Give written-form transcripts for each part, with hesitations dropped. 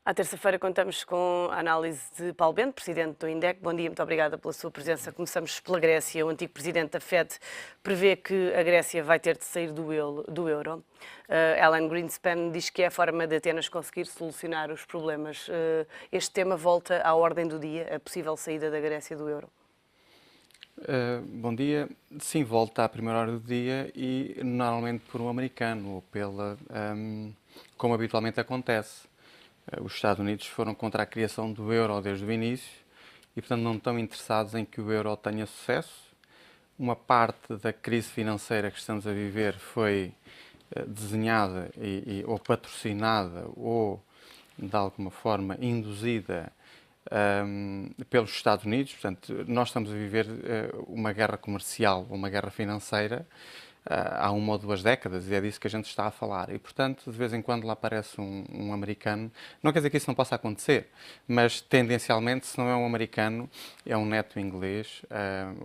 À terça-feira contamos com a análise de Paulo Bento, presidente do INDEC. Bom dia, muito obrigada pela sua presença. Começamos pela Grécia. O antigo presidente da FED prevê que a Grécia vai ter de sair do euro. Alan Greenspan diz que é a forma de Atenas conseguir solucionar os problemas. Este tema volta à ordem do dia, a possível saída da Grécia do euro. Bom dia. Sim, volta à primeira hora do dia e normalmente por um americano ou como habitualmente acontece. Os Estados Unidos foram contra a criação do euro desde o início e, portanto, não estão interessados em que o euro tenha sucesso. Uma parte da crise financeira que estamos a viver foi desenhada ou patrocinada ou, de alguma forma, induzida pelos Estados Unidos. Portanto, nós estamos a viver uma guerra comercial, uma guerra financeira há 1 ou 2 décadas e é disso que a gente está a falar. E, portanto, de vez em quando lá aparece um americano. Não quer dizer que isso não possa acontecer, mas tendencialmente, se não é um americano, é um neto inglês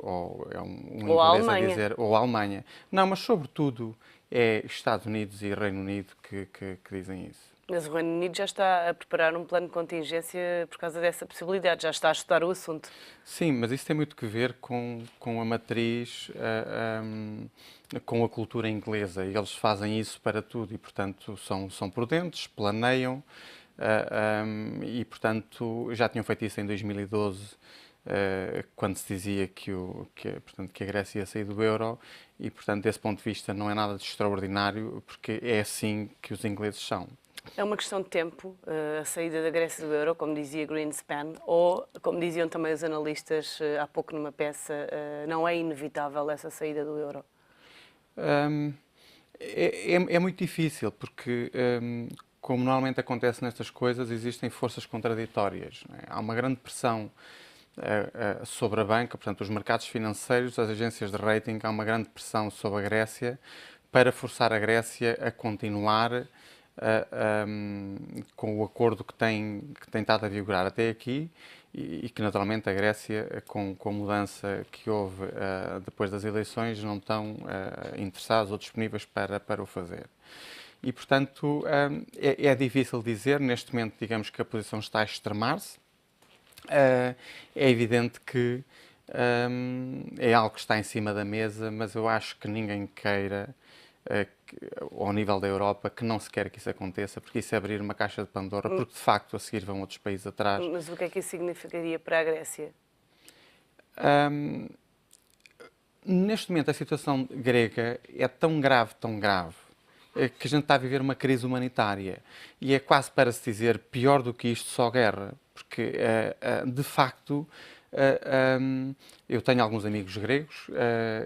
ou é um Ou a inglês a Alemanha. dizer, ou a Alemanha. Não, mas sobretudo é Estados Unidos e Reino Unido que dizem isso. Mas o Reino Unido já está a preparar um plano de contingência por causa dessa possibilidade, já está a estudar o assunto. Sim, mas isso tem muito que ver com a matriz, com a cultura inglesa. E eles fazem isso para tudo e, portanto, são prudentes, planeiam e, portanto, já tinham feito isso em 2012, quando se dizia portanto, que a Grécia ia sair do euro e, portanto, desse ponto de vista não é nada de extraordinário, porque é assim que os ingleses são. É uma questão de tempo, a saída da Grécia do euro, como dizia Greenspan, ou, como diziam também os analistas há pouco numa peça, não é inevitável essa saída do euro? É muito difícil, porque, como normalmente acontece nestas coisas, existem forças contraditórias. Não é? Há uma grande pressão sobre a banca, portanto, os mercados financeiros, as agências de rating, há uma grande pressão sobre a Grécia para forçar a Grécia a continuar com o acordo que tem estado a vigorar até aqui e que naturalmente a Grécia, com a mudança que houve depois das eleições, não estão interessados ou disponíveis para o fazer. E, portanto, é difícil dizer, neste momento, digamos que a posição está a extremar-se. É evidente que é algo que está em cima da mesa, mas eu acho que ninguém queira ao nível da Europa, que não se quer que isso aconteça, porque isso é abrir uma caixa de Pandora, porque de facto a seguir vão outros países atrás. Mas o que é que isso significaria para a Grécia? Neste momento a situação grega é tão grave, que a gente está a viver uma crise humanitária. E é quase para se dizer pior do que isto, só guerra. Porque, de facto, eu tenho alguns amigos gregos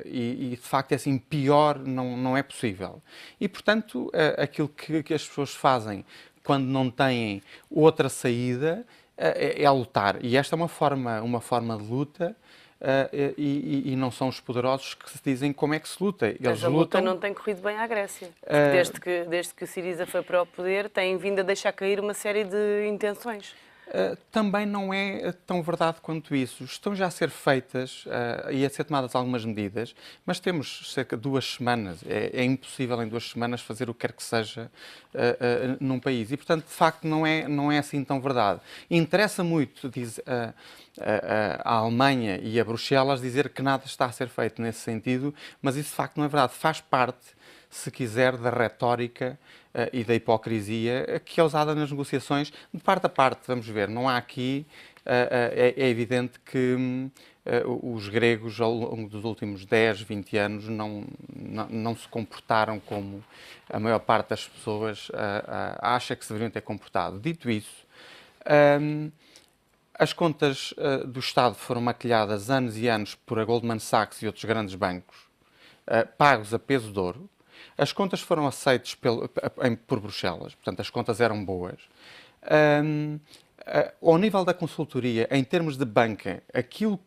e de facto é assim, pior não é possível. E, portanto, aquilo que as pessoas fazem quando não têm outra saída é lutar. E esta é uma forma de luta e não são os poderosos que se dizem como é que se luta. Eles Mas a luta lutam. não tem corrido bem à Grécia. Porque desde que Syriza foi para o poder, tem vindo a deixar cair uma série de intenções. Também não é tão verdade quanto isso. Estão já a ser feitas e a ser tomadas algumas medidas, mas temos cerca de 2 semanas. É impossível em 2 semanas fazer o que quer que seja num país. E, portanto, de facto, não é assim tão verdade. Interessa muito, diz a Alemanha e a Bruxelas, dizer que nada está a ser feito nesse sentido, mas isso, de facto, não é verdade. Faz parte, se quiser, da retórica e da hipocrisia que é usada nas negociações de parte a parte. Vamos ver, não há aqui... é evidente que os gregos, ao longo dos últimos 10, 20 anos, não se comportaram como a maior parte das pessoas acha que se deveriam ter comportado. Dito isso, as contas do Estado foram maquilhadas anos e anos por a Goldman Sachs e outros grandes bancos, pagos a peso de ouro. As contas foram aceitas por Bruxelas, portanto, as contas eram boas. Ao nível da consultoria, em termos de banca, aquilo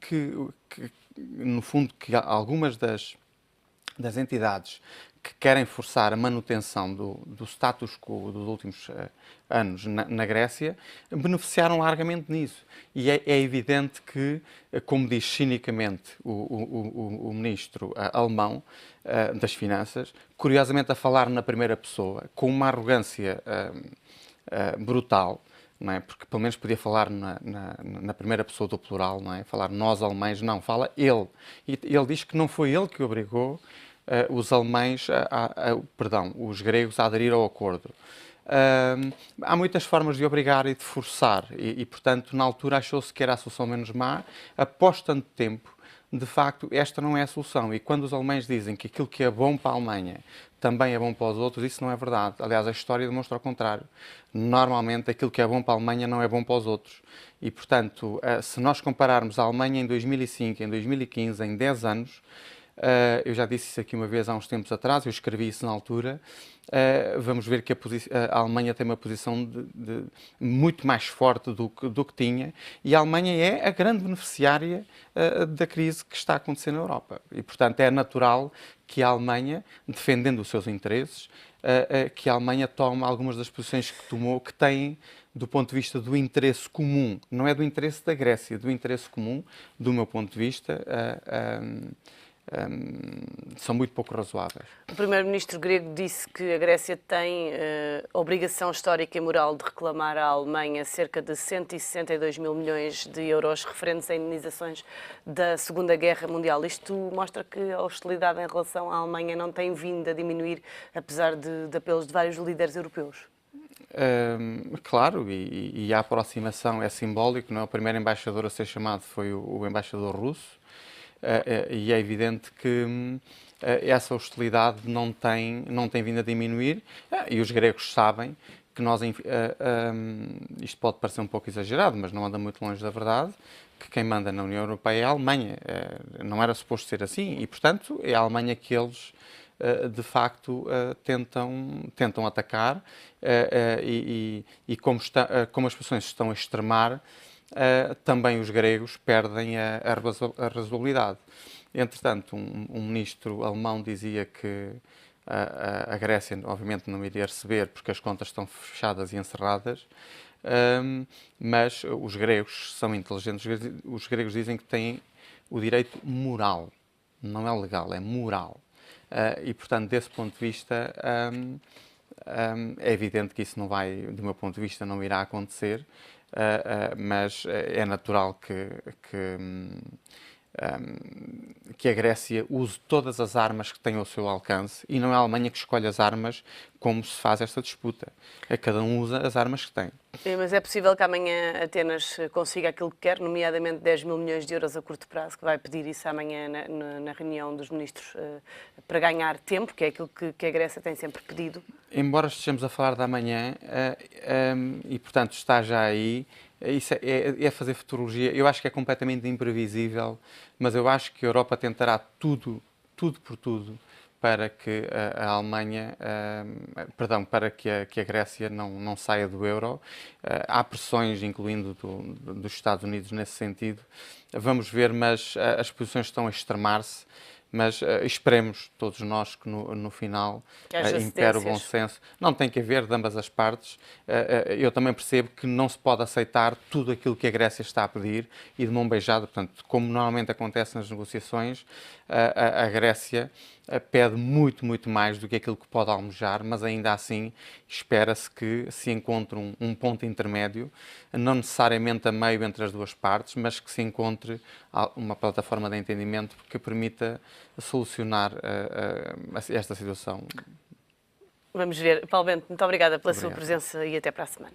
no fundo, que algumas das entidades que querem forçar a manutenção do status quo dos últimos anos na Grécia, beneficiaram largamente nisso. E é evidente que, como diz cinicamente o ministro alemão das Finanças, curiosamente a falar na primeira pessoa, com uma arrogância brutal, não é? Porque pelo menos podia falar na primeira pessoa do plural, não é? Falar nós alemães, não, fala ele. E ele diz que não foi ele que obrigou os alemães, perdão, os gregos a aderir ao acordo. Há muitas formas de obrigar e de forçar, portanto, na altura achou-se que era a solução menos má. Após tanto tempo, de facto, esta não é a solução. E quando os alemães dizem que aquilo que é bom para a Alemanha também é bom para os outros, isso não é verdade. Aliás, a história demonstra o contrário. Normalmente, aquilo que é bom para a Alemanha não é bom para os outros. E, portanto, se nós compararmos a Alemanha em 2005, em 2015, em 10 anos, eu já disse isso aqui uma vez há uns tempos atrás, eu escrevi isso na altura. Vamos ver que a Alemanha tem uma posição muito mais forte do que tinha, e a Alemanha é a grande beneficiária da crise que está a acontecer na Europa. E, portanto, é natural que a Alemanha, defendendo os seus interesses, que a Alemanha tome algumas das posições que tomou, que têm, do ponto de vista do interesse comum, não é do interesse da Grécia, do interesse comum, do meu ponto de vista, são muito pouco razoáveis. O primeiro-ministro grego disse que a Grécia tem obrigação histórica e moral de reclamar à Alemanha cerca de 162 mil milhões de euros referentes a indenizações da Segunda Guerra Mundial. Isto mostra que a hostilidade em relação à Alemanha não tem vindo a diminuir, apesar de apelos de vários líderes europeus. Claro, e a aproximação é simbólico, não é? O primeiro embaixador a ser chamado foi o embaixador russo. E é evidente que essa hostilidade não tem vindo a diminuir, e os gregos sabem que nós, isto pode parecer um pouco exagerado, mas não anda muito longe da verdade, que quem manda na União Europeia é a Alemanha. Não era suposto ser assim, e portanto é a Alemanha que eles de facto tentam atacar, e como as posições se estão a extremar, também os gregos perdem a razoabilidade. Entretanto, um ministro alemão dizia que a Grécia, obviamente, não iria receber porque as contas estão fechadas e encerradas, mas os gregos são inteligentes. Os gregos dizem que têm o direito moral, não é legal, é moral. E, portanto, desse ponto de vista, é evidente que isso não vai, do meu ponto de vista, não irá acontecer. Mas é natural que a Grécia use todas as armas que tem ao seu alcance, e não é a Alemanha que escolhe as armas como se faz esta disputa. Cada um usa as armas que tem. Mas é possível que amanhã Atenas consiga aquilo que quer, nomeadamente 10 mil milhões de euros a curto prazo, que vai pedir isso amanhã na reunião dos ministros para ganhar tempo, que é aquilo que a Grécia tem sempre pedido? Embora estejamos a falar de amanhã, e portanto está já aí, isso é fazer futurologia. Eu acho que é completamente imprevisível, mas eu acho que a Europa tentará tudo por tudo para que a Alemanha, para que a Grécia não saia do euro. Há pressões, incluindo dos Estados Unidos, nesse sentido. Vamos ver, mas as posições estão a extremar-se. Mas esperemos, todos nós, que no final impere o bom senso. Não tem que haver de ambas as partes. Eu também percebo que não se pode aceitar tudo aquilo que a Grécia está a pedir e de mão beijada. Portanto, como normalmente acontece nas negociações, a Grécia pede muito mais do que aquilo que pode almejar, mas ainda assim espera-se que se encontre um ponto intermédio, não necessariamente a meio entre as duas partes, mas que se encontre uma plataforma de entendimento que permita solucionar esta situação. Vamos ver. Paulo Bento, muito obrigada pela sua presença e até para a semana.